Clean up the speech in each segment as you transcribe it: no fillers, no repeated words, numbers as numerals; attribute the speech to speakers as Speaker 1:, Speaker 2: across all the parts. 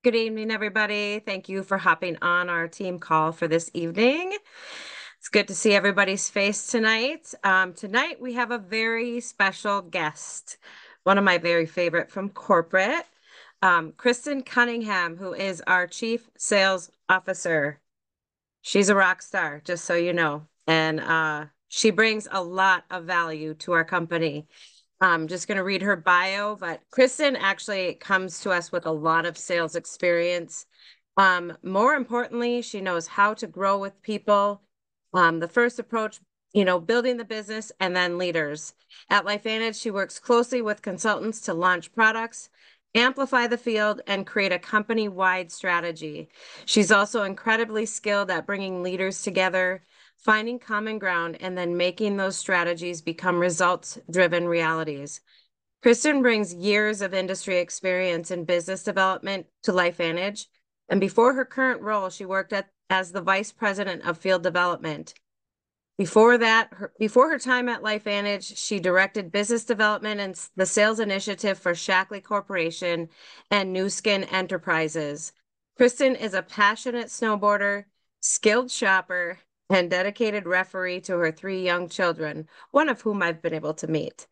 Speaker 1: Good evening, everybody. Thank you for hopping on our team call for this evening. It's good to see everybody's face tonight. Tonight, we have a very special guest, one of my very favorite from corporate, Kristen Cunningham, who is our Chief Sales Officer. She's a rock star, just so you know, and she brings a lot of value to our company. I'm just going to read her bio, but Kristen actually comes to us with a lot of sales experience. More importantly, she knows how to grow with people. The first approach, building the business and then leaders. At LifeVantage, she works closely with consultants to launch products, amplify the field, and create a company-wide strategy. She's also incredibly skilled at bringing leaders together, finding common ground, and then making those strategies become results-driven realities. Kristen brings years of industry experience in business development to LifeVantage, and before her current role, she worked as the Vice President of Field Development. Before her time at LifeVantage, she directed business development and the sales initiative for Shackley Corporation and New Skin Enterprises. Kristen is a passionate snowboarder, skilled shopper, and dedicated referee to her three young children, one of whom I've been able to meet.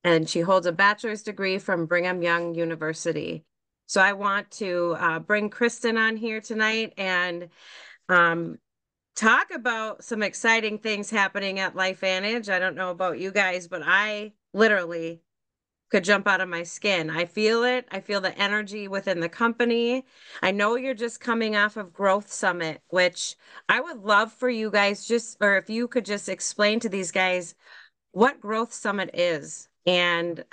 Speaker 1: And she holds a bachelor's degree from Brigham Young University. So I want to bring Kristen on here tonight and um, talk about some exciting things happening at LifeVantage. I don't know about you guys, but I literally could jump out of my skin. I feel it. I feel the energy within the company. I know you're just coming off of Growth Summit, which I would love for you guys or if you could just explain to these guys what Growth Summit is and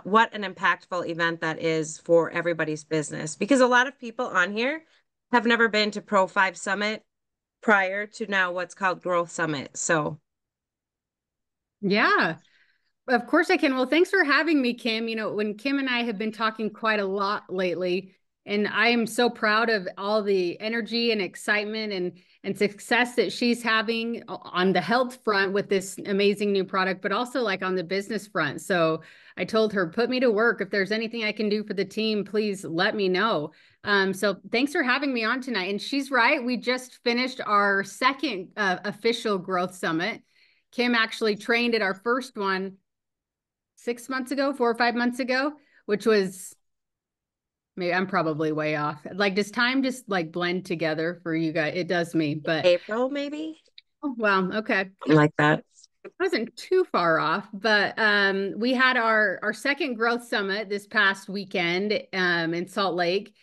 Speaker 1: what an impactful event that is for everybody's business. Because a lot of people on here have never been to Pro 5 Summit prior to now what's called Growth Summit. So
Speaker 2: Yeah, of course I can. Well, thanks for having me, Kim. When Kim and I have been talking quite a lot lately, and I am so proud of all the energy and excitement and success that she's having on the health front with this amazing new product, but also like on the business front. So I told her, put me to work. If there's anything I can do for the team, please let me know. So thanks for having me on tonight. And she's right. We just finished our second official growth summit. Kim actually trained at our first one 6 months ago, 4 or 5 months ago, which was maybe I'm probably way off. Like, does time just like blend together for you guys? It does me, but
Speaker 1: April, maybe
Speaker 2: oh, wow, okay.
Speaker 1: something like that.
Speaker 2: It wasn't too far off, but we had our second growth summit this past weekend in Salt Lake,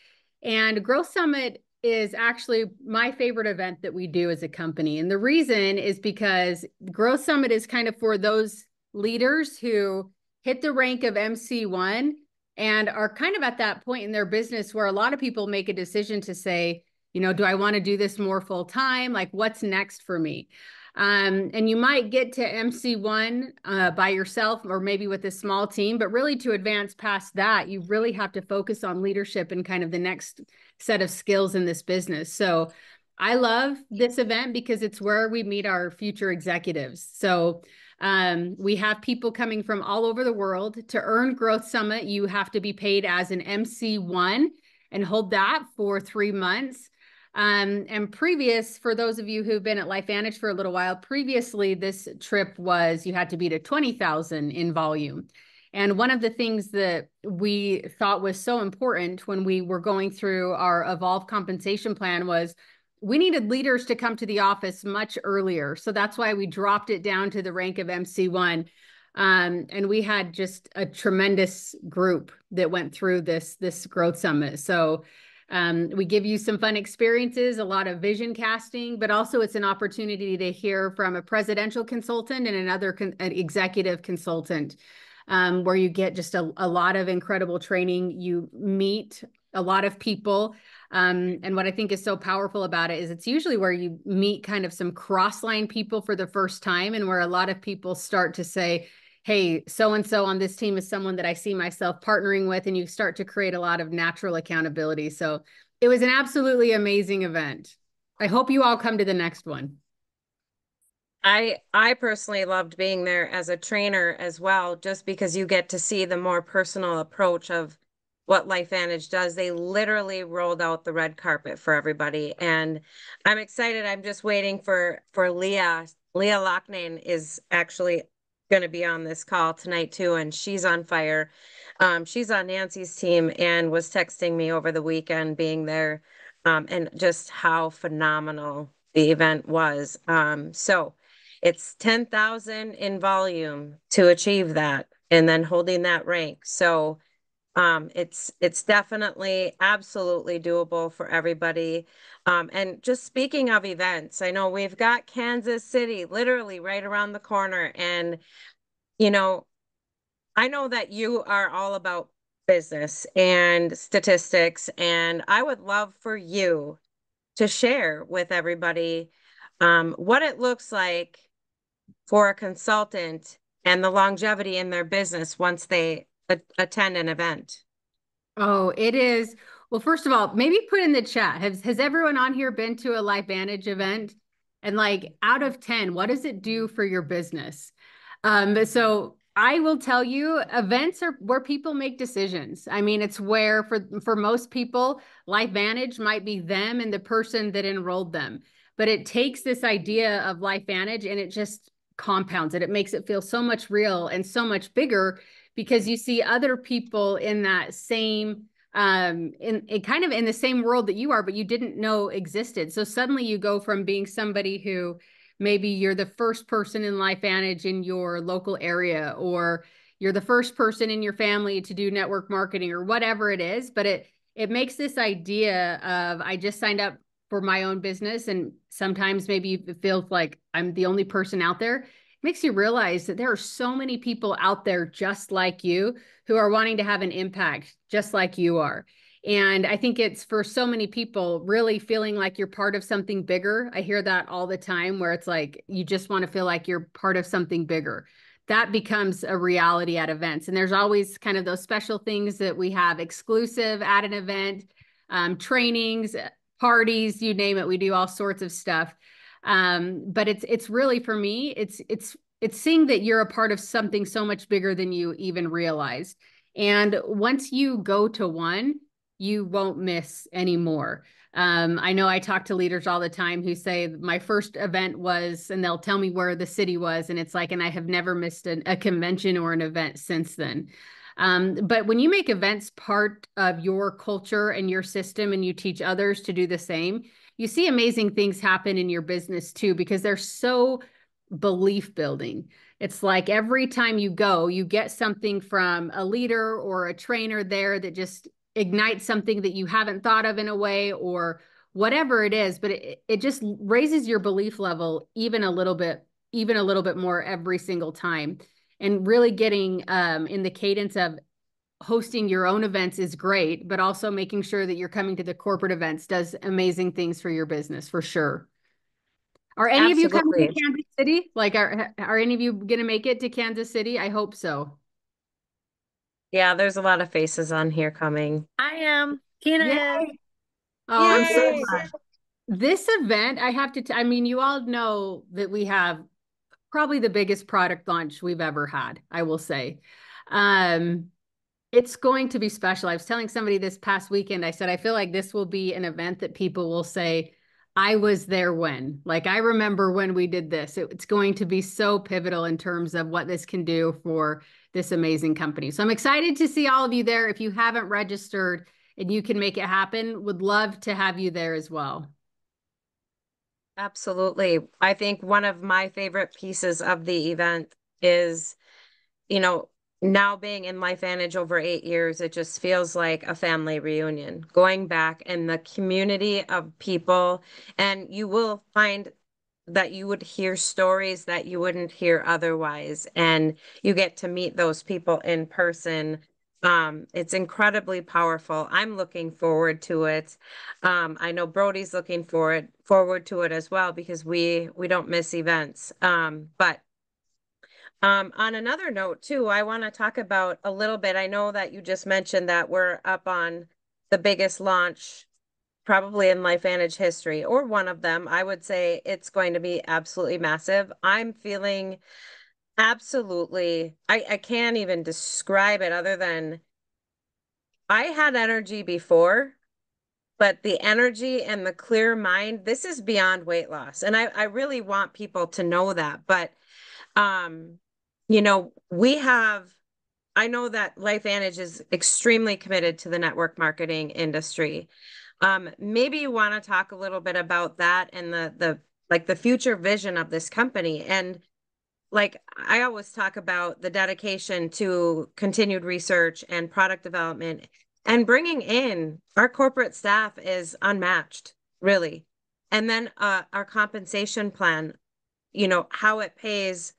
Speaker 2: and Growth Summit is actually my favorite event that we do as a company. And the reason is because Growth Summit is kind of for those leaders who hit the rank of MC1 and are kind of at that point in their business where a lot of people make a decision to say, do I want to do this more full time? Like, what's next for me? And you might get to MC1 by yourself or maybe with a small team, but really to advance past that, you really have to focus on leadership and kind of the next set of skills in this business. So I love this event because it's where we meet our future executives. So we have people coming from all over the world. To earn Growth Summit, you have to be paid as an MC1 and hold that for 3 months. And for those of you who've been at LifeVantage for a little while, previously this trip was you had to be to 20,000 in volume. And one of the things that we thought was so important when we were going through our Evolve compensation plan was we needed leaders to come to the office much earlier. So that's why we dropped it down to the rank of MC1. And we had just a tremendous group that went through this Growth Summit. So we give you some fun experiences, a lot of vision casting, but also it's an opportunity to hear from a presidential consultant and another an executive consultant, where you get just a lot of incredible training. You meet a lot of people. And what I think is so powerful about it is it's usually where you meet kind of some cross-line people for the first time and where a lot of people start to say, hey, so-and-so on this team is someone that I see myself partnering with, and you start to create a lot of natural accountability. So it was an absolutely amazing event. I hope you all come to the next one.
Speaker 1: I personally loved being there as a trainer as well, just because you get to see the more personal approach of what LifeVantage does. They literally rolled out the red carpet for everybody, and I'm excited. I'm just waiting for Leah. Leah Loughnane is actually going to be on this call tonight too, and she's on fire. She's on Nancy's team and was texting me over the weekend being there, and just how phenomenal the event was. So it's 10,000 in volume to achieve that and then holding that rank. So it's definitely absolutely doable for everybody. And just speaking of events, I know we've got Kansas City literally right around the corner. And, you know, I know that you are all about business and statistics, and I would love for you to share with everybody what it looks like for a consultant and the longevity in their business once they attend an event.
Speaker 2: Oh, it is. Well, first of all, maybe put in the chat. Has everyone on here been to a LifeVantage event? And like out of 10, what does it do for your business? So I will tell you, events are where people make decisions. I mean, it's where for most people, LifeVantage might be them and the person that enrolled them. But it takes this idea of LifeVantage and it just compounds it. It makes it feel so much real and so much bigger because you see other people in that same in kind of in the same world that you are, but you didn't know existed. So suddenly you go from being somebody who maybe you're the first person in LifeVantage in your local area, or you're the first person in your family to do network marketing or whatever it is, but it makes this idea of I just signed up for my own business, and sometimes maybe it feels like I'm the only person out there. Makes you realize that there are so many people out there just like you who are wanting to have an impact just like you are. And I think it's for so many people really feeling like you're part of something bigger. I hear that all the time where it's like you just want to feel like you're part of something bigger. That becomes a reality at events. And there's always kind of those special things that we have exclusive at an event, trainings, parties, you name it. We do all sorts of stuff. But it's really for me, it's seeing that you're a part of something so much bigger than you even realized. And once you go to one, you won't miss anymore. I know I talk to leaders all the time who say my first event was, and they'll tell me where the city was, and it's like, and I have never missed a convention or an event since then. But when you make events part of your culture and your system, and you teach others to do the same, you see amazing things happen in your business too, because they're so belief building. It's like every time you go, you get something from a leader or a trainer there that just ignites something that you haven't thought of in a way, or whatever it is, but it just raises your belief level even a little bit more every single time. And really getting in the cadence of hosting your own events is great, but also making sure that you're coming to the corporate events does amazing things for your business for sure. Are any of you coming to
Speaker 1: Absolutely.
Speaker 2: Kansas City? Like, are any of you going to make it to Kansas City? I hope so.
Speaker 1: Yeah, there's a lot of faces on here coming.
Speaker 3: I am. Tina
Speaker 2: Yeah.
Speaker 3: is.
Speaker 2: Oh, I'm so
Speaker 1: Yay!
Speaker 2: glad. This event, I have to, I mean, you all know that we have probably the biggest product launch we've ever had, I will say. Um, It's going to be special. I was telling somebody this past weekend, I said, I feel like this will be an event that people will say, I was there when. Like, I remember when we did this. It's going to be so pivotal in terms of what this can do for this amazing company. So I'm excited to see all of you there. If you haven't registered and you can make it happen, would love to have you there as well.
Speaker 1: Absolutely. I think one of my favorite pieces of the event is, you know, now being in LifeVantage over 8 years, it just feels like a family reunion, going back and the community of people. And you will find that you would hear stories that you wouldn't hear otherwise. And you get to meet those people in person. It's incredibly powerful. I'm looking forward to it. I know Brody's looking forward to it as well because we don't miss events. But on another note too, I want to talk about a little bit. I know that you just mentioned that we're up on the biggest launch probably in LifeVantage history, or one of them. I would say it's going to be absolutely massive. I'm feeling absolutely, I can't even describe it other than I had energy before, but the energy and the clear mind, this is beyond weight loss. And I really want people to know that. But, um, we have, I know that LifeVantage is extremely committed to the network marketing industry. Maybe you want to talk a little bit about that and the future vision of this company. And like I always talk about the dedication to continued research and product development and bringing in our corporate staff is unmatched, really. And then our compensation plan, how it pays,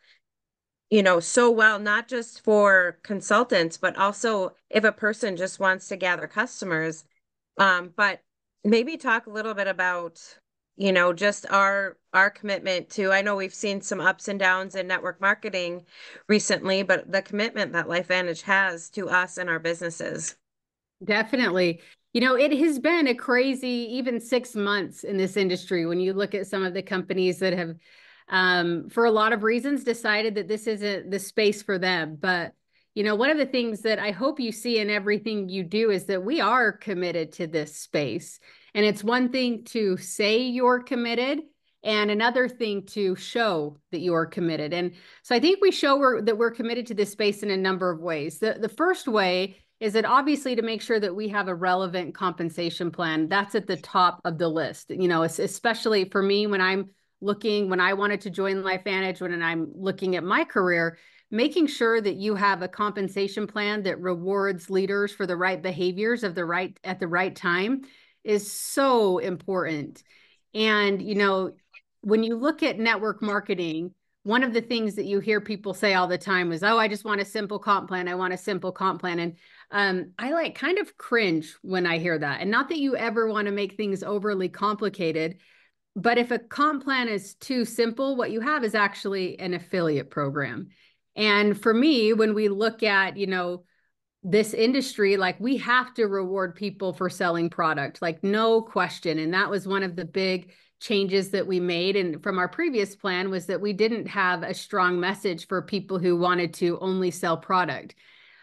Speaker 1: so well, not just for consultants, but also if a person just wants to gather customers. But maybe talk a little bit about, just our commitment to, I know we've seen some ups and downs in network marketing recently, but the commitment that LifeVantage has to us and our businesses.
Speaker 2: Definitely. It has been a crazy, even 6 months in this industry when you look at some of the companies that have, for a lot of reasons, decided that this isn't the space for them. But, one of the things that I hope you see in everything you do is that we are committed to this space. And it's one thing to say you're committed and another thing to show that you are committed. And so I think we show that we're committed to this space in a number of ways. The first way is it obviously to make sure that we have a relevant compensation plan. That's at the top of the list. Especially for me when I wanted to join LifeVantage, when I'm looking at my career, making sure that you have a compensation plan that rewards leaders for the right behaviors at the right time is so important. And, when you look at network marketing, one of the things that you hear people say all the time is, oh, I just want a simple comp plan. I want a simple comp plan. And I kind of cringe when I hear that. And not that you ever want to make things overly complicated, but if a comp plan is too simple, what you have is actually an affiliate program. And for me, when we look at, this industry, like we have to reward people for selling product, like no question. And that was one of the big changes that we made. And from our previous plan was that we didn't have a strong message for people who wanted to only sell product.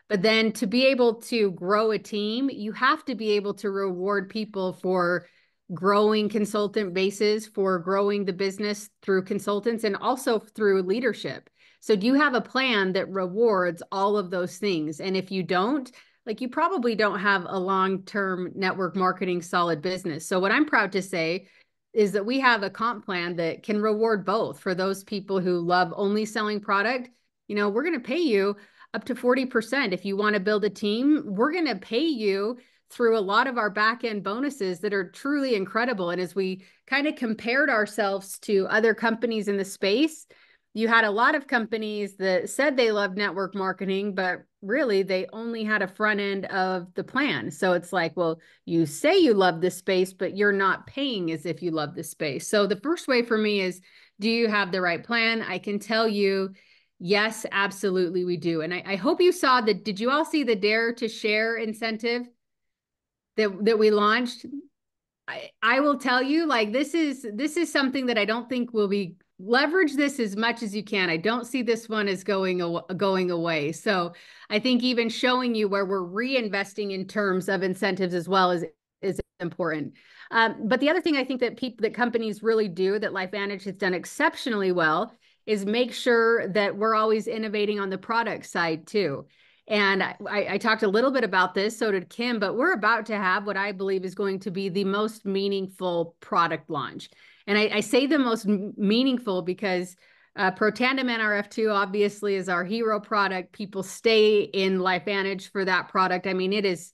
Speaker 2: But then to be able to grow a team, you have to be able to reward people for growing consultant bases, for growing the business through consultants, and also through leadership. So do you have a plan that rewards all of those things? And if you don't, like you probably don't have a long-term network marketing solid business. So what I'm proud to say is that we have a comp plan that can reward both. For those people who love only selling product, we're going to pay you up to 40%. If you want to build a team, we're going to pay you through a lot of our back end bonuses that are truly incredible. And as we kind of compared ourselves to other companies in the space, you had a lot of companies that said they loved network marketing, but really they only had a front end of the plan. So it's like, well, you say you love this space, but you're not paying as if you love this space. So the first way for me is, do you have the right plan? I can tell you, yes, absolutely we do. And I hope you saw that. Did you all see the Dare to Share incentive that we launched? I will tell you, like, this is something that I don't think will be leverage this as much as you can. I don't see this one as going away. So I think even showing you where we're reinvesting in terms of incentives as well is important. But the other thing I think that companies really do that LifeVantage has done exceptionally well is make sure that we're always innovating on the product side too. And I talked a little bit about this, so did Kim, but we're about to have what I believe is going to be the most meaningful product launch. And I say the most meaningful because Protandim NRF2 obviously is our hero product. People stay in LifeVantage for that product. I mean, it is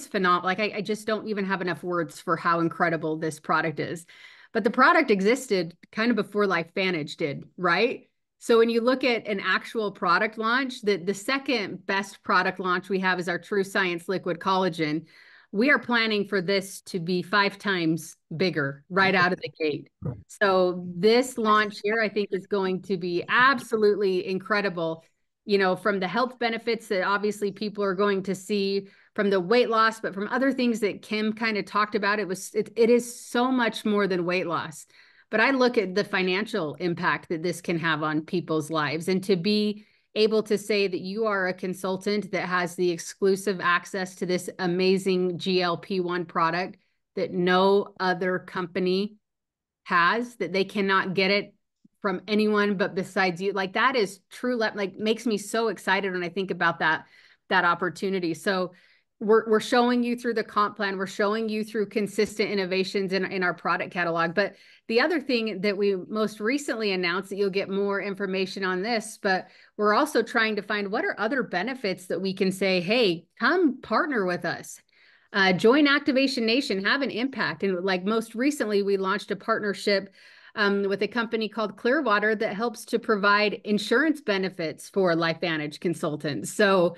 Speaker 2: phenomenal. Like I just don't even have enough words for how incredible this product is. But the product existed kind of before LifeVantage did, right? So when you look at an actual product launch, the second best product launch we have is our True Science Liquid Collagen. We are planning for this to be 5 times bigger right out of the gate. So this launch here, I think, is going to be absolutely incredible, from the health benefits that obviously people are going to see, from the weight loss, but from other things that Kim kind of talked about. It is so much more than weight loss. But I look at the financial impact that this can have on people's lives, and to be able to say that you are a consultant that has the exclusive access to this amazing GLP-1 product that no other company has, that they cannot get it from anyone but besides you. Like that is true, like makes me so excited when I think about that opportunity. So we're showing you through the comp plan, we're showing you through consistent innovations in our product catalog. But the other thing that we most recently announced, that you'll get more information on this, but we're also trying to find what are other benefits that we can say, hey, come partner with us. Join Activation Nation, have an impact. And like most recently, we launched a partnership with a company called Clearwater that helps to provide insurance benefits for LifeVantage consultants. So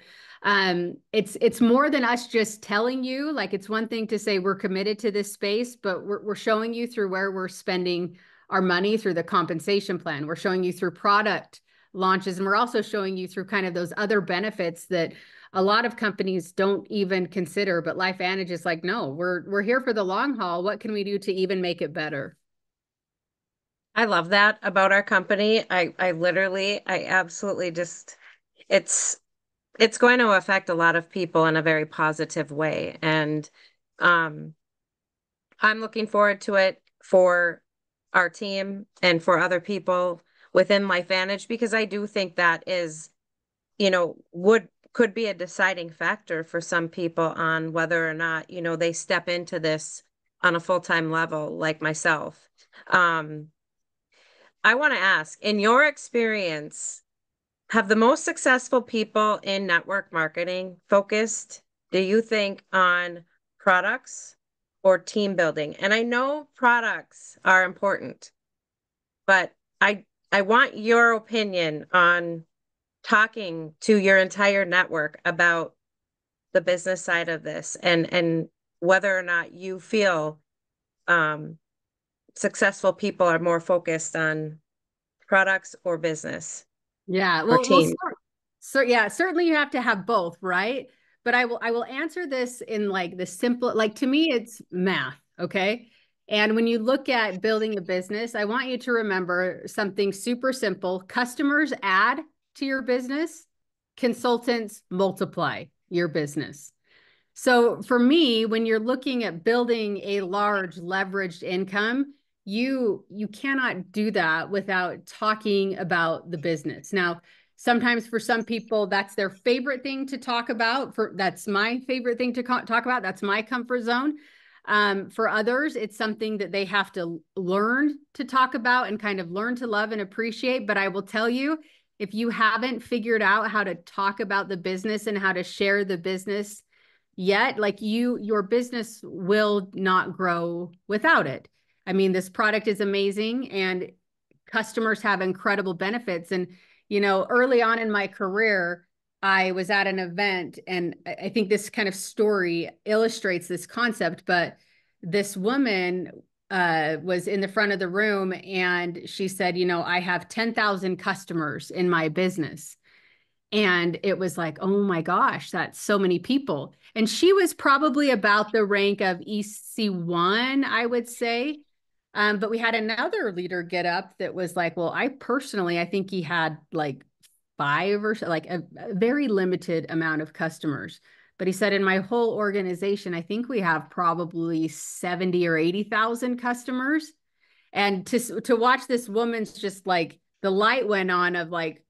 Speaker 2: it's more than us just telling you. Like, it's one thing to say we're committed to this space, but we're showing you through where we're spending our money through the compensation plan. We're showing you through product launches, and we're also showing you through kind of those other benefits that a lot of companies don't even consider. But LifeVantage is like, no, we're here for the long haul. What can we do to even make it better?
Speaker 1: I love that about our company. I absolutely just, it's, it's going to affect a lot of people in a very positive way. And um, I'm looking forward to it for our team and for other people within LifeVantage, because I do think that is, could be a deciding factor for some people on whether or not, they step into this on a full-time level like myself. Um, I want to ask, in your experience, have the most successful people in network marketing focused, do you think, on products or team building? And I know products are important, but I want your opinion on talking to your entire network about the business side of this, and whether or not you feel um, successful people are more focused on products or business
Speaker 2: Yeah,
Speaker 1: or
Speaker 2: well,
Speaker 1: team.
Speaker 2: so yeah, certainly you have to have both, right? But I will answer this in like the simple, like to me, it's math, okay? And when you look at building a business, I want you to remember something super simple. Customers add to your business, consultants multiply your business. So for me, when you're looking at building a large leveraged income, you cannot do that without talking about the business. Now, sometimes for some people, that's their favorite thing to talk about. That's my favorite thing to talk about. That's my comfort zone. For others, it's something that they have to learn to talk about and kind of learn to love and appreciate. But I will tell you, if you haven't figured out how to talk about the business and how to share the business yet, like your business will not grow without it. I mean, this product is amazing and customers have incredible benefits. And, early on in my career, I was at an event, and I think this kind of story illustrates this concept, but this woman was in the front of the room and she said, I have 10,000 customers in my business. And it was like, oh my gosh, that's so many people. And she was probably about the rank of EC1, I would say. But we had another leader get up that was like, well, I think he had like five or so, like a very limited amount of customers. But he said, in my whole organization, I think we have probably 70 or 80,000 customers. And to watch this woman's just like the light went on of like,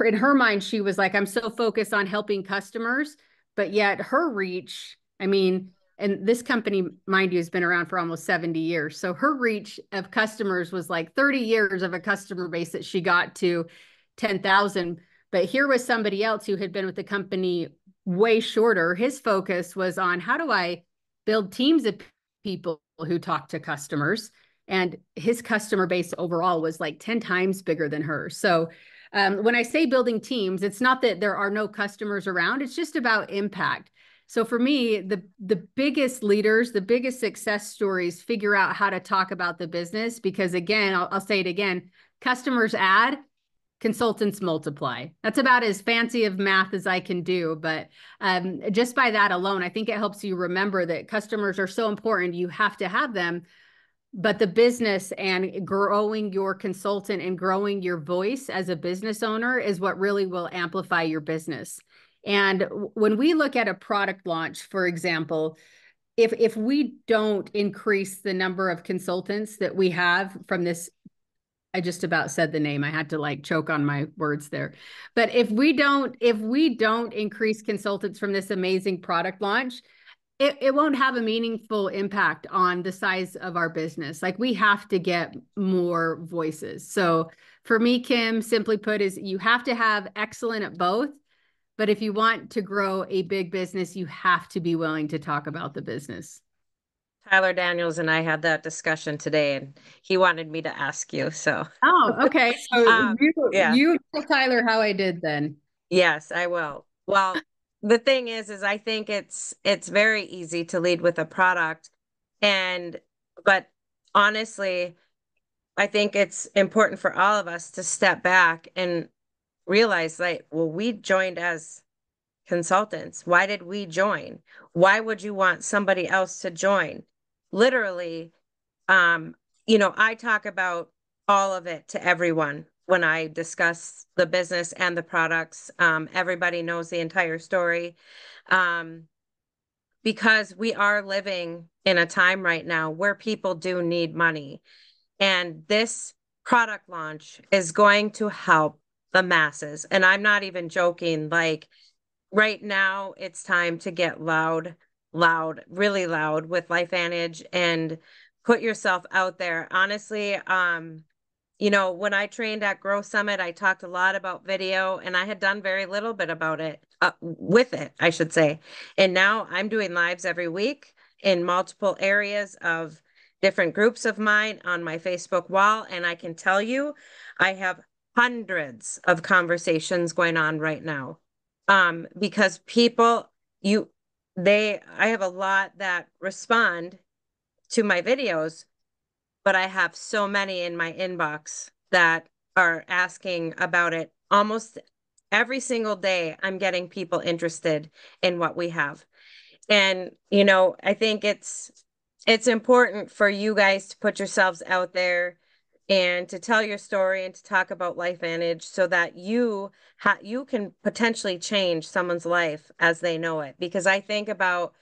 Speaker 2: in her mind, she was like, I'm so focused on helping customers, but yet her reach, I mean, and this company, mind you, has been around for almost 70 years. So her reach of customers was like 30 years of a customer base that she got to 10,000. But here was somebody else who had been with the company way shorter. His focus was on, how do I build teams of people who talk to customers? And his customer base overall was like 10 times bigger than hers. So when I say building teams, it's not that there are no customers around. It's just about impact. So for me, the biggest leaders, the biggest success stories figure out how to talk about the business, because again, I'll say it again, customers add, consultants multiply. That's about as fancy of math as I can do. But just by that alone, I think it helps you remember that customers are so important. You have to have them. but the business and growing your consultant and growing your voice as a business owner is what really will amplify your business. And when we look at a product launch, for example, if we don't increase the number of consultants that we have from this, I just about said the name. I had to like choke on my words there. But if we don't increase consultants from this amazing product launch, it won't have a meaningful impact on the size of our business. Like we have to get more voices. So for me, Kim, simply put, is you have to have excellent at both. But if you want to grow a big business, you have to be willing to talk about the business.
Speaker 1: Tyler Daniels and I had that discussion today, and he wanted me to ask you. So,
Speaker 2: Oh, okay. So
Speaker 1: yeah,
Speaker 2: you tell Tyler how I did then.
Speaker 1: yes, I will. Well, the thing is I think it's very easy to lead with a product, and but honestly, I think it's important for all of us to step back and realize, like, well, we joined as consultants. Why did we join? Why would you want somebody else to join? Literally, um, I talk about all of it to everyone when I discuss the business and the products. Everybody knows the entire story. Um, because we are living in a time right now where people do need money. And this product launch is going to help the masses. And I'm not even joking. Like, right now, it's time to get loud, loud, really loud with LifeVantage and put yourself out there. Honestly, when I trained at Growth Summit, I talked a lot about video and I had done very little bit about it, with it, I should say. And now I'm doing lives every week in multiple areas of different groups of mine on my Facebook wall. And I can tell you, I have hundreds of conversations going on right now. Because people, I have a lot that respond to my videos, but I have so many in my inbox that are asking about it almost every single day. I'm getting people interested in what we have. And, I think it's important for you guys to put yourselves out there and to tell your story and to talk about LifeVantage so that you can potentially change someone's life as they know it. Because I think about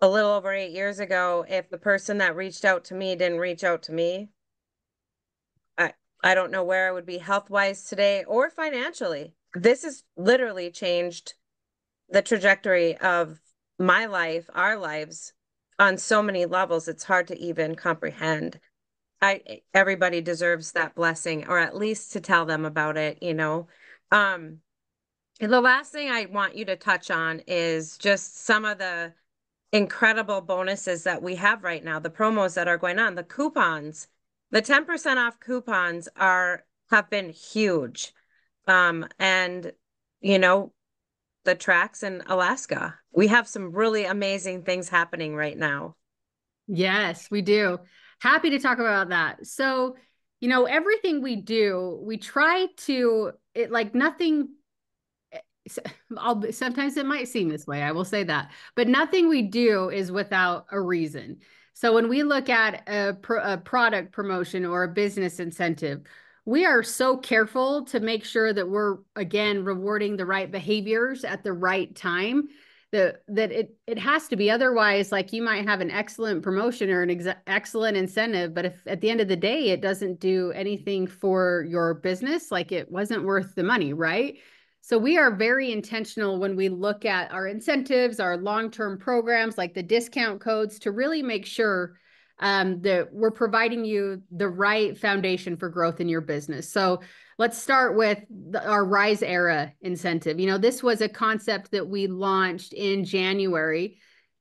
Speaker 1: a little over 8 years ago, if the person that reached out to me didn't reach out to me, I I don't know where I would be health wise today or financially. This has literally changed the trajectory of my life, our lives on so many levels. It's hard to even comprehend. Everybody deserves that blessing, or at least to tell them about it. And the last thing I want you to touch on is just some of the incredible bonuses that we have right now, the promos that are going on, the coupons, the 10% off coupons have been huge. And you know, the tracks in Alaska. We have some really amazing things happening right now.
Speaker 2: Yes, we do. Happy to talk about that. So, everything we do, we try to it like nothing. Sometimes it might seem this way. I will say that, but nothing we do is without a reason. So when we look at a product promotion or a business incentive, we are so careful to make sure that we're again rewarding the right behaviors at the right time. That it has to be, otherwise, like you might have an excellent promotion or an excellent incentive, but if at the end of the day it doesn't do anything for your business, like it wasn't worth the money, right? So we are very intentional when we look at our incentives, our long-term programs, like the discount codes, to really make sure that we're providing you the right foundation for growth in your business. So let's start with our Rise Era incentive. This was a concept that we launched in January,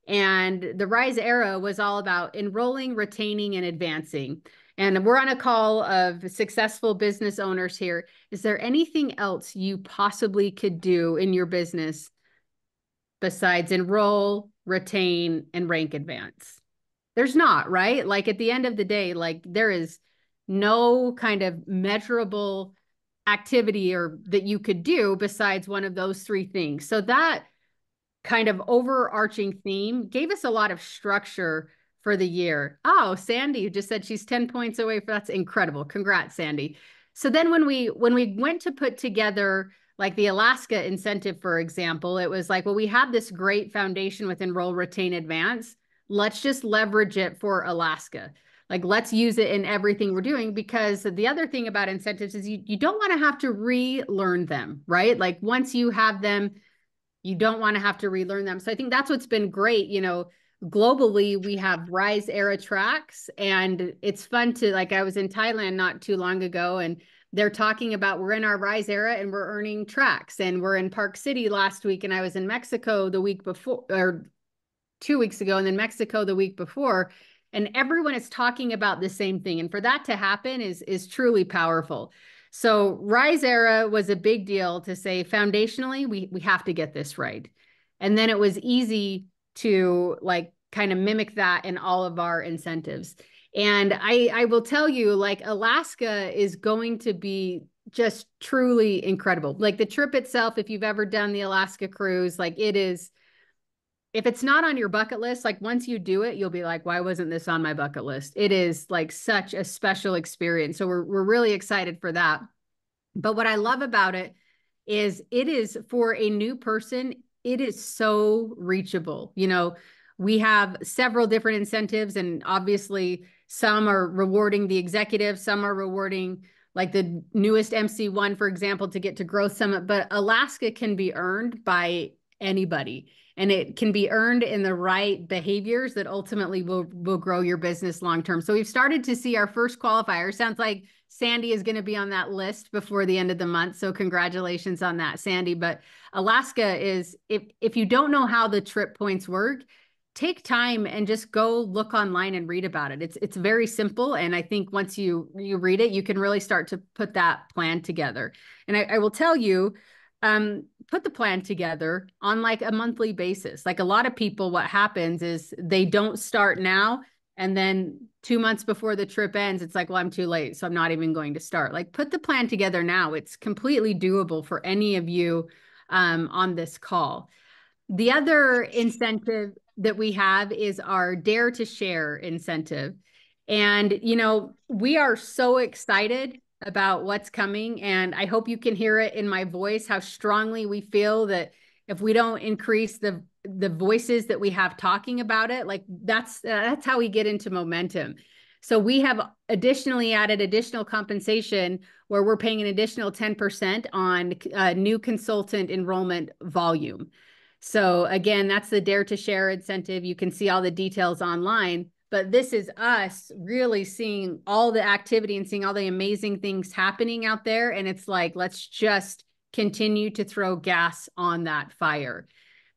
Speaker 2: and the Rise Era was all about enrolling, retaining, and advancing. And we're on a call of successful business owners here. Is there anything else you possibly could do in your business besides enroll, retain, and rank advance? There's not, right? Like at the end of the day, like there is no kind of measurable activity or that you could do besides one of those three things. So that kind of overarching theme gave us a lot of structure for the year. Oh, Sandy just said she's 10 points away. That's incredible. Congrats, Sandy. So then when we went to put together like the Alaska incentive, for example, it was like, well, we have this great foundation with Enroll, Retain, Advance. Let's just leverage it for Alaska. Like, let's use it in everything we're doing, because the other thing about incentives is you don't want to have to relearn them, right? Like once you have them, you don't want to have to relearn them. So I think that's what's been great. Globally, we have Rise Era tracks, and it's fun to, like, I was in Thailand not too long ago, and they're talking about we're in our Rise Era and we're earning tracks. And we're in Park City last week, and I was in Mexico the week before, or 2 weeks ago, and then Mexico the week before. And everyone is talking about the same thing. And for that to happen is truly powerful. So Rise Era was a big deal to say foundationally, we have to get this right. And then it was easy to like kind of mimic that in all of our incentives. And I will tell you, like, Alaska is going to be just truly incredible. Like the trip itself, if you've ever done the Alaska cruise, like it is, if it's not on your bucket list, like once you do it, you'll be like, why wasn't this on my bucket list? It is like such a special experience. So we're really excited for that. But what I love about it is for a new person, it is so reachable. We have several different incentives, and obviously some are rewarding the executive, some are rewarding like the newest MC1, for example, to get to Growth Summit. But Alaska can be earned by anybody, and it can be earned in the right behaviors that ultimately will grow your business long term. So we've started to see our first qualifier. Sounds like Sandy is going to be on that list before the end of the month. So congratulations on that, Sandy. But Alaska is, if you don't know how the trip points work, take time and just go look online and read about it. It's very simple. And I think once you read it, you can really start to put that plan together. And I will tell you, put the plan together on like a monthly basis. Like a lot of people, what happens is they don't start now. And then 2 months before the trip ends, it's like, well, I'm too late, so I'm not even going to start. Like put the plan together now. It's completely doable for any of you on this call. The other incentive that we have is our Dare to Share incentive. And, we are so excited about what's coming. And I hope you can hear it in my voice, how strongly we feel that if we don't increase the voices that we have talking about it, like that's how we get into momentum. So we have additionally added additional compensation where we're paying an additional 10% on new consultant enrollment volume. So again, that's the Dare to Share incentive. You can see all the details online, but this is us really seeing all the activity and seeing all the amazing things happening out there. And it's like, let's just continue to throw gas on that fire,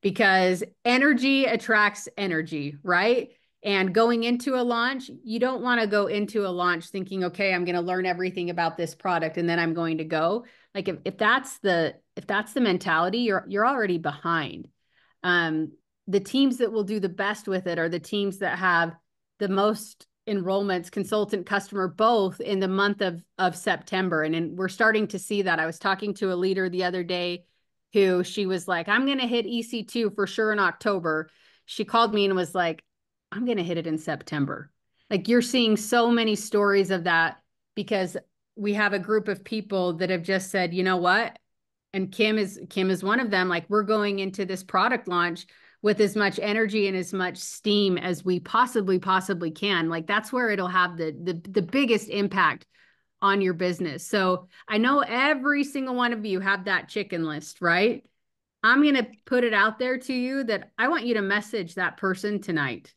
Speaker 2: because energy attracts energy, right? And going into a launch, you don't want to go into a launch thinking, okay, I'm going to learn everything about this product and then I'm going to go. Like if that's the mentality, you're already behind. The teams that will do the best with it are the teams that have the most enrollments, consultant, customer, both in the month of September. And we're starting to see that. I was talking to a leader the other day who she was like, I'm going to hit EC2 for sure in October. She called me and was like, I'm going to hit it in September. Like you're seeing so many stories of that, because we have a group of people that have just said, you know what? And Kim is one of them. Like we're going into this product launch with as much energy and as much steam as we possibly can. Like that's where it'll have the biggest impact on your business. So I know every single one of you have that chicken list, right? I'm going to put it out there to you that I want you to message that person tonight.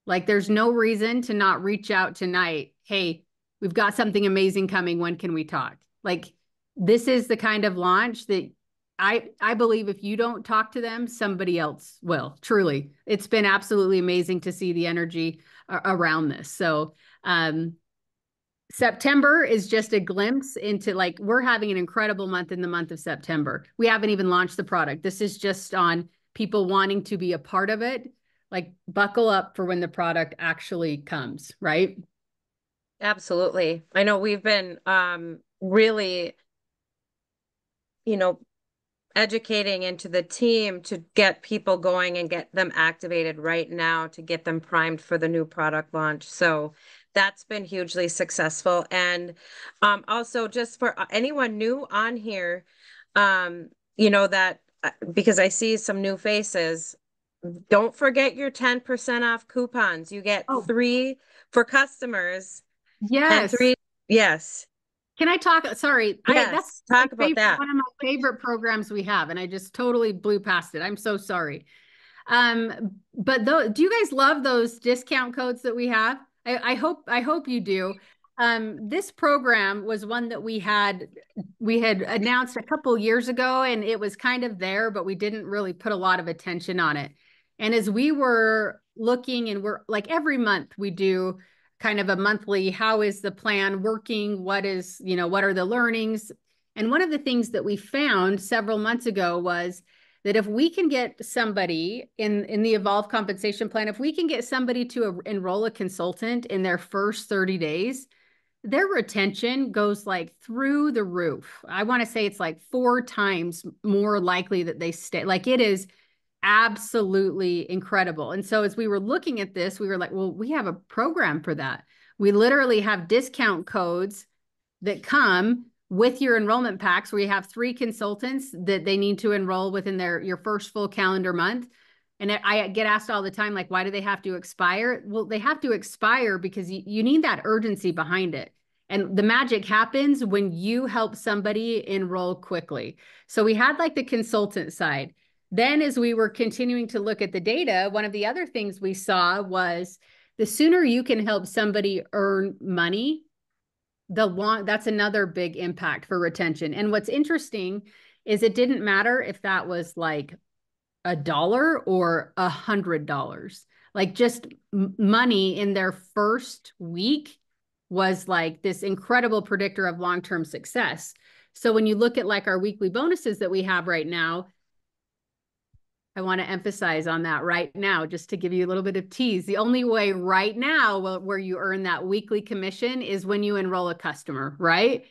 Speaker 2: Like there's no reason to not reach out tonight. Hey, we've got something amazing coming. When can we talk? Like this is the kind of launch that I believe if you don't talk to them, somebody else will. Truly. It's been absolutely amazing to see the energy around this. So September is just a glimpse into, like, we're having an incredible month in the month of September. We haven't even launched the product. This is just on people wanting to be a part of it. Like buckle up for when the product actually comes, right?
Speaker 1: Absolutely. I know we've been really, you know, educating into the team to get people going and get them activated right now to get them primed for the new product launch. So that's been hugely successful. And also just for anyone new on here, that because I see some new faces, don't forget your 10% off coupons. You get
Speaker 2: Oh,
Speaker 1: three for customers and
Speaker 2: yes.
Speaker 1: three. Yes.
Speaker 2: Can I talk? Sorry, I that's
Speaker 1: Yes. Talk
Speaker 2: my
Speaker 1: about
Speaker 2: favorite,
Speaker 1: that.
Speaker 2: one of my favorite programs we have, and I just totally blew past it. I'm so sorry. But though, do you guys love those discount codes that we have? I hope you do. This program was one that we had announced a couple years ago, and it was kind of there, but we didn't really put a lot of attention on it. And as we were looking, and we're like every month we do kind of a monthly, how is the plan working? What are the learnings? And one of the things that we found several months ago was that if we can get somebody in the Evolve compensation plan, if we can get somebody to enroll a consultant in their first 30 days, their retention goes like through the roof. I want to say it's like 4 times more likely that they stay. Like it is absolutely incredible. And so as we were looking at this, we were like, well, we have a program for that. We literally have discount codes that come with your enrollment packs where you have 3 consultants that they need to enroll within your first full calendar month. And I get asked all the time, like, why do they have to expire? Well, they have to expire because you need that urgency behind it. And the magic happens when you help somebody enroll quickly. So we had like the consultant side. Then as we were continuing to look at the data, one of the other things we saw was the sooner you can help somebody earn money, that's another big impact for retention. And what's interesting is it didn't matter if that was like $1 or $100. Like just money in their first week was like this incredible predictor of long-term success. So when you look at like our weekly bonuses that we have right now, I want to emphasize on that right now, just to give you a little bit of tease. The only way right now where you earn that weekly commission is when you enroll a customer, right?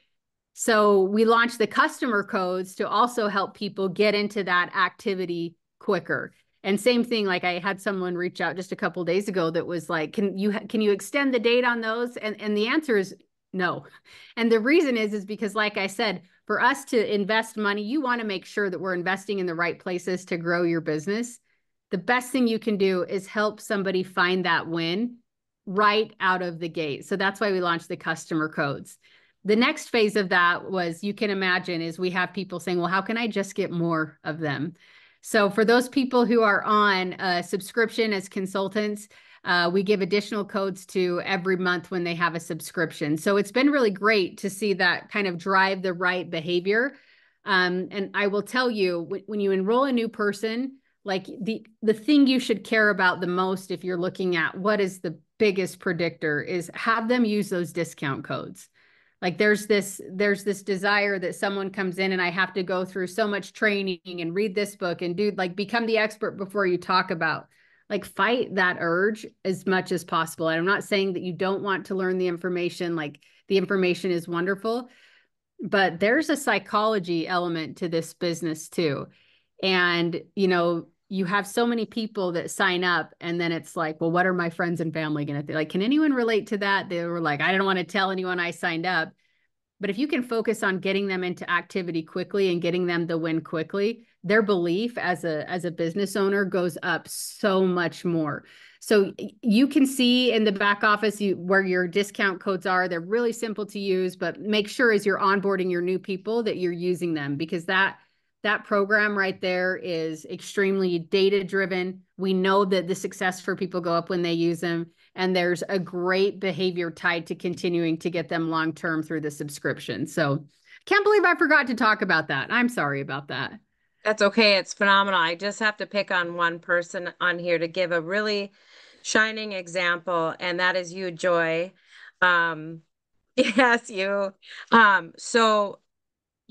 Speaker 2: So we launched the customer codes to also help people get into that activity quicker. And same thing, like I had someone reach out just a couple of days ago that was like, can you extend the date on those? And the answer is no. And the reason is because like I said, for us to invest money, you want to make sure that we're investing in the right places to grow your business. The best thing you can do is help somebody find that win right out of the gate. So that's why we launched the customer codes. The next phase of that was, you can imagine, is we have people saying, well, how can I just get more of them? So for those people who are on a subscription as consultants, we give additional codes to every month when they have a subscription. So it's been really great to see that kind of drive the right behavior. And I will tell you, when you enroll a new person, like the thing you should care about the most, if you're looking at what is the biggest predictor, is have them use those discount codes. Like there's this desire that someone comes in and I have to go through so much training and read this book and do like become the expert before you talk about, like, fight that urge as much as possible. And I'm not saying that you don't want to learn the information, like the information is wonderful, but there's a psychology element to this business too. And, you have so many people that sign up and then it's like, well, what are my friends and family going to think? Like, can anyone relate to that? They were like, I don't want to tell anyone I signed up. But if you can focus on getting them into activity quickly and getting them the win quickly, their belief as a business owner goes up so much more. So you can see in the back office where your discount codes are. They're really simple to use, but make sure as you're onboarding your new people that you're using them, because that program right there is extremely data driven. We know that the success for people go up when they use them. And there's a great behavior tied to continuing to get them long-term through the subscription. So can't believe I forgot to talk about that. I'm sorry about that.
Speaker 1: That's okay. It's phenomenal. I just have to pick on one person on here to give a really shining example, and that is you, Joy. Um, yes, you. So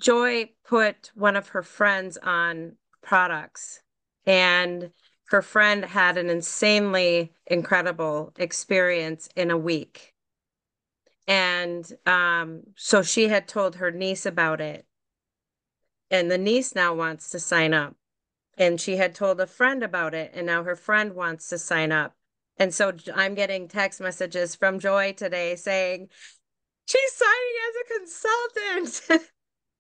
Speaker 1: Joy put one of her friends on products, and her friend had an insanely incredible experience in a week. And so she had told her niece about it. and the niece now wants to sign up. And she had told a friend about it, and now her friend wants to sign up. And so I'm getting text messages from Joy today saying, she's signing as a consultant.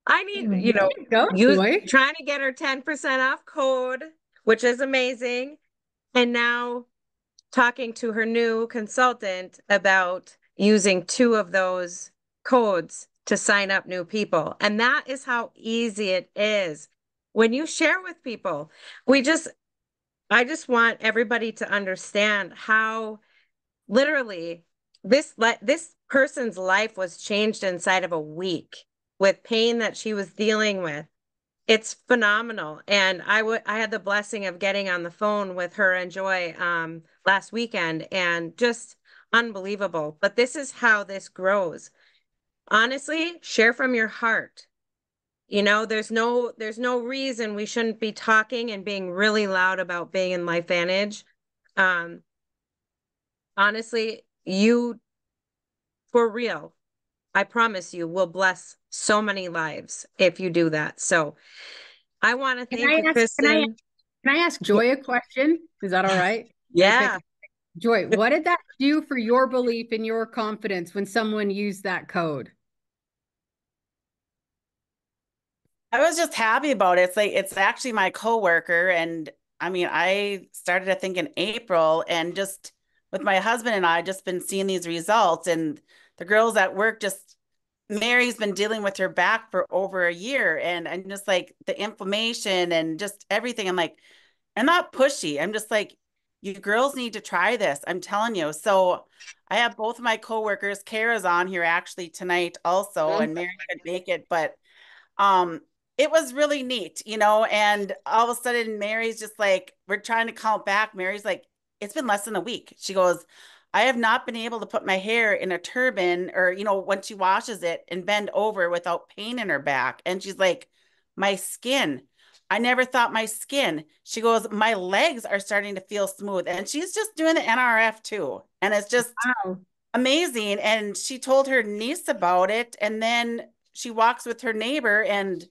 Speaker 1: I need,
Speaker 2: Go,
Speaker 1: you
Speaker 2: Joy.
Speaker 1: trying to get her 10% off code, which is amazing. And now talking to her new consultant about using two of those codes to sign up new people. And that is how easy it is. When you share with people, I just want everybody to understand how literally this person's life was changed inside of a week with pain that she was dealing with. It's phenomenal. And I had the blessing of getting on the phone with her and Joy last weekend, and just unbelievable. But this is how this grows. Honestly, share from your heart. There's no reason we shouldn't be talking and being really loud about being in LifeVantage. Um, honestly, you for real, I promise you will bless so many lives if you do that. So I want to
Speaker 2: Can
Speaker 1: thank
Speaker 2: I
Speaker 1: you,
Speaker 2: ask,
Speaker 1: Kristen.
Speaker 2: can I ask
Speaker 1: Y-
Speaker 2: Joy a question? Is that all right? Can I
Speaker 1: Yeah.
Speaker 2: pick Joy? What did that do for your belief and your confidence when someone used that code?
Speaker 3: I was just happy about it. It's like it's actually my coworker, and I mean, I started I think in April, and just with my husband and I just been seeing these results, and the girls at work just Mary's been dealing with her back for over a year, and I'm just like the inflammation and just everything. I'm not pushy. I'm just like, you girls need to try this. I'm telling you. So I have both of my coworkers. Kara's on here actually tonight also,
Speaker 2: Mhm.
Speaker 3: and Mary couldn't make it, but um it was really neat, and all of a sudden Mary's just like, we're trying to count back. Mary's like, it's been less than a week. She goes, I have not been able to put my hair in a turban or, when she washes it and bend over without pain in her back. And she's like, my skin, I never thought my skin. She goes, my legs are starting to feel smooth. And she's just doing the NRF too. And it's just
Speaker 2: Wow.
Speaker 3: amazing. And she told her niece about it. And then she walks with her neighbor, and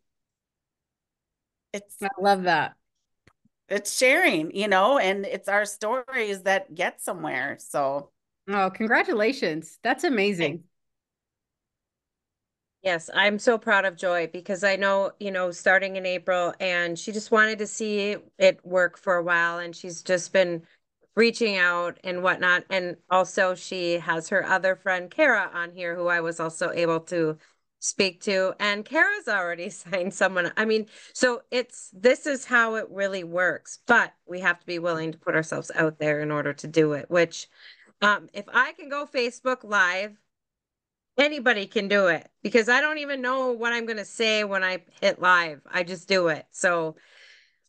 Speaker 3: it's
Speaker 2: I love that.
Speaker 3: it's sharing, and it's our stories that get somewhere. So
Speaker 2: Oh, congratulations. That's
Speaker 3: thanks.
Speaker 2: amazing.
Speaker 1: Yes, I'm so proud of Joy because I know, starting in April, and she just wanted to see it work for a while, and she's just been reaching out and whatnot. And also she has her other friend Kara on here who I was also able to speak to. And Kara's already signed someone. I mean, so this is how it really works, but we have to be willing to put ourselves out there in order to do it, which if I can go Facebook Live, anybody can do it because I don't even know what I'm going to say when I hit live. I just do it. So,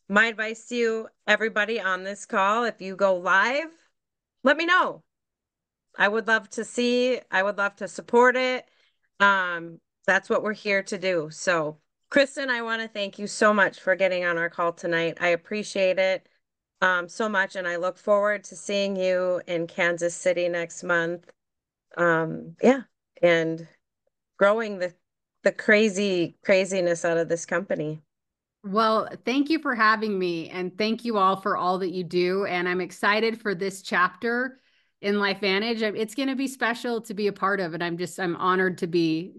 Speaker 1: my advice to you, everybody on this call, if you go live, let me know. I would love to see, I would love to support it. That's what we're here to do. So, Kristen, I want to thank you so much for getting on our call tonight. I appreciate it so much, and I look forward to seeing you in Kansas City next month. Yeah, and growing the craziness out of this company.
Speaker 2: Well, thank you for having me, and thank you all for all that you do. And I'm excited for this chapter in LifeVantage. It's going to be special to be a part of, and I'm honored to be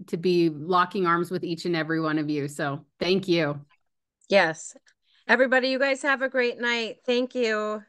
Speaker 2: locking arms with each and every one of you. So thank you.
Speaker 1: Yes. Everybody, you guys have a great night. Thank you.